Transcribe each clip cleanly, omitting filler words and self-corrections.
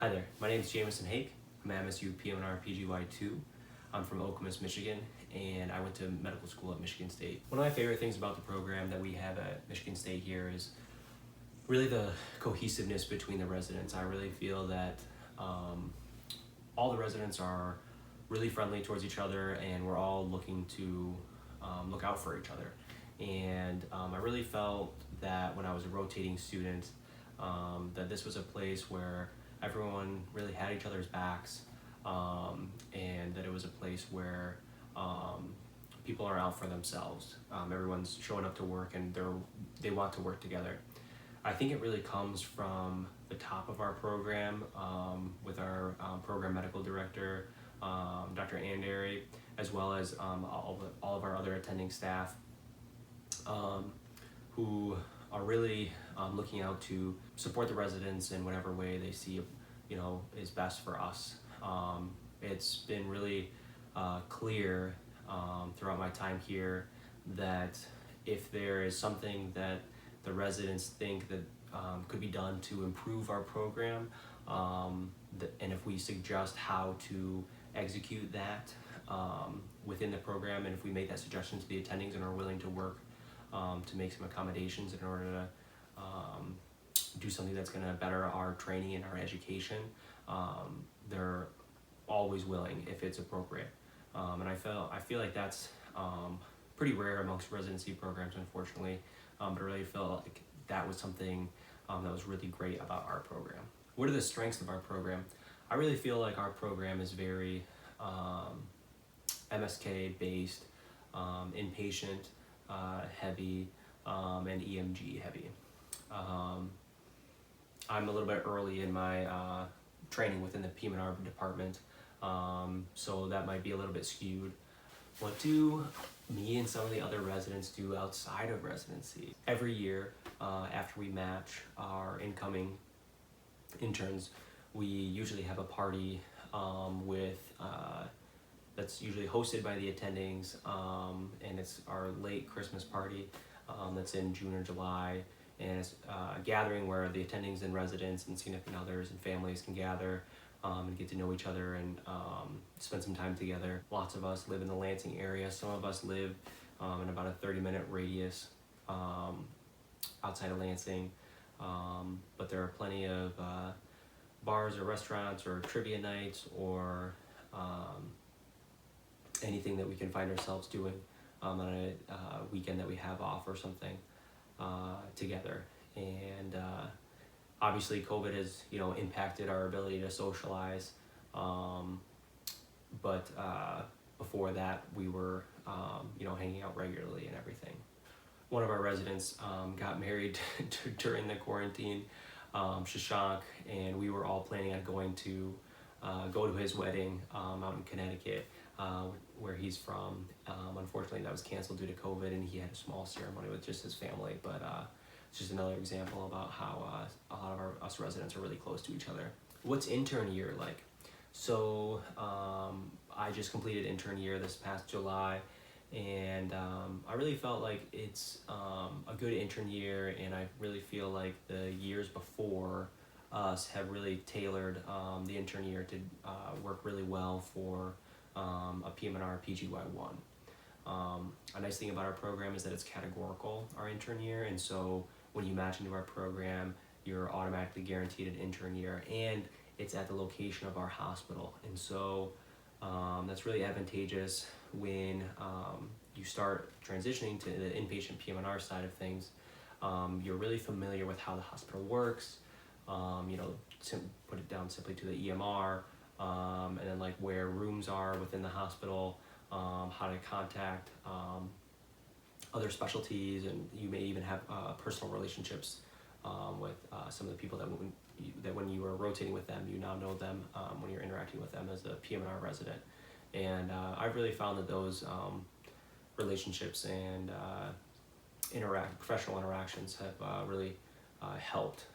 Hi there, my name is Jamieson. I'm MSU PMR PGY2. I'm from Okemos, Michigan, and I went to medical school at Michigan State. One of my favorite things about the program that we have at Michigan State here is really the cohesiveness between the residents. I really feel that all the residents are really friendly towards each other, and we're all looking to look out for each other. And I really felt that when I was a rotating student, that this was a place where everyone really had each other's backs, and that it was a place where people are out for themselves. Everyone's showing up to work and they want to work together. I think it really comes from the top of our program with our program medical director, Dr. Andary, as well as all of our other attending staff who are really looking out to support the residents in whatever way they see is best for us. It's been really clear throughout my time here that if there is something that the residents think that could be done to improve our program, and if we suggest how to execute that within the program, and if we make that suggestion to the attendings and are willing to work to make some accommodations in order to do something that's going to better our training and our education, they're always willing if it's appropriate. And I feel like that's pretty rare amongst residency programs, unfortunately, but I really felt like that was something that was really great about our program. What are the strengths of our program? I really feel like our program is very MSK based, inpatient heavy, and EMG heavy. I'm a little bit early in my training within the PMR department, so that might be a little bit skewed. What do me and some of the other residents do outside of residency? Every year, after we match our incoming interns, we usually have a party that's usually hosted by the attendings, and it's our late Christmas party that's in June or July, and it's a gathering where the attendings and residents and significant others and families can gather and get to know each other and spend some time together. Lots of us live in the Lansing area. Some of us live in about a 30-minute radius outside of Lansing, but there are plenty of bars or restaurants or trivia nights or anything that we can find ourselves doing on a weekend that we have off or something together. And obviously COVID has impacted our ability to socialize, but before that we were hanging out regularly and everything. One of our residents got married during the quarantine, Shashank, and we were all planning on going to go to his wedding out in Connecticut, where he's from. Unfortunately, that was canceled due to COVID, and he had a small ceremony with just his family. But it's just another example about how a lot of us residents are really close to each other. What's intern year like? So I just completed intern year this past July, and I really felt like it's a good intern year, and I really feel like the years before us have really tailored the intern year to work really well for a PMR PGY1. A nice thing about our program is that it's categorical, our intern year, and so when you match into our program, you're automatically guaranteed an intern year, and it's at the location of our hospital. And so that's really advantageous when you start transitioning to the inpatient PM&R side of things. You're really familiar with how the hospital works, put it down simply to the EMR, and then like where rooms are within the hospital, how to contact other specialties, and you may even have personal relationships with some of the people that when you were rotating with them, you now know them when you're interacting with them as a PM&R resident. And I've really found that those relationships and professional interactions have really helped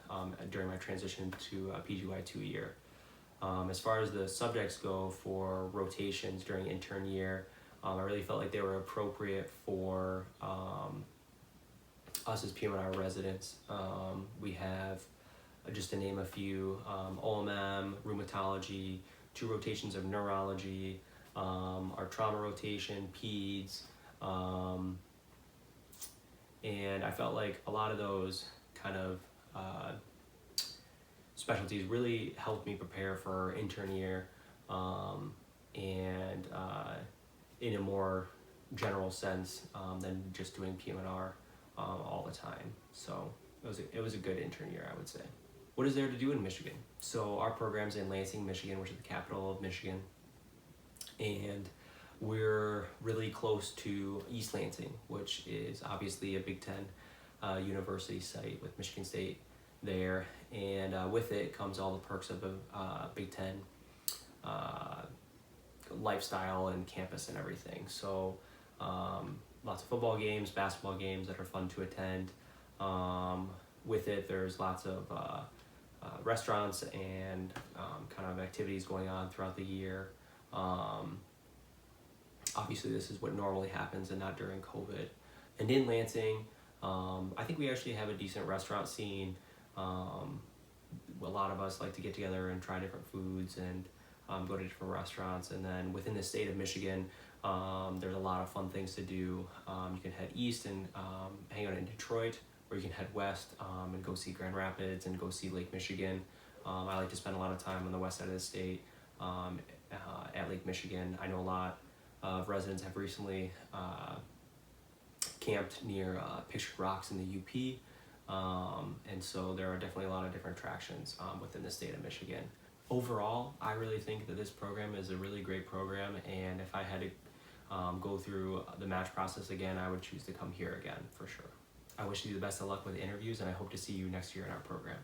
during my transition to a PGY2 year. As far as the subjects go for rotations during intern year, I really felt like they were appropriate for us as PM&R residents. We have just to name a few, OMM, rheumatology, 2 rotations of neurology, our trauma rotation, peds, and I felt like a lot of those kind of specialties really helped me prepare for intern year, and in a more general sense than just doing PM&R all the time. So it was a good intern year, I would say. What is there to do in Michigan? So our program's in Lansing, Michigan, which is the capital of Michigan, and we're really close to East Lansing, which is obviously a Big Ten university site with Michigan State there, and with it comes all the perks of a Big Ten lifestyle and campus and everything. So lots of football games, basketball games that are fun to attend. With it, there's lots of restaurants and kind of activities going on throughout the year. Obviously, this is what normally happens and not during COVID. And in Lansing, I think we actually have a decent restaurant scene. A lot of us like to get together and try different foods and go to different restaurants. And then within the state of Michigan, there's a lot of fun things to do. You can head east and hang out in Detroit, or you can head west and go see Grand Rapids and go see Lake Michigan. I like to spend a lot of time on the west side of the state at Lake Michigan. I know a lot of residents have recently camped near Pictured Rocks in the UP, and so there are definitely a lot of different attractions within the state of Michigan. Overall, I really think that this program is a really great program, and if I had to go through the match process again, I would choose to come here again for sure. I wish you the best of luck with the interviews, and I hope to see you next year in our program.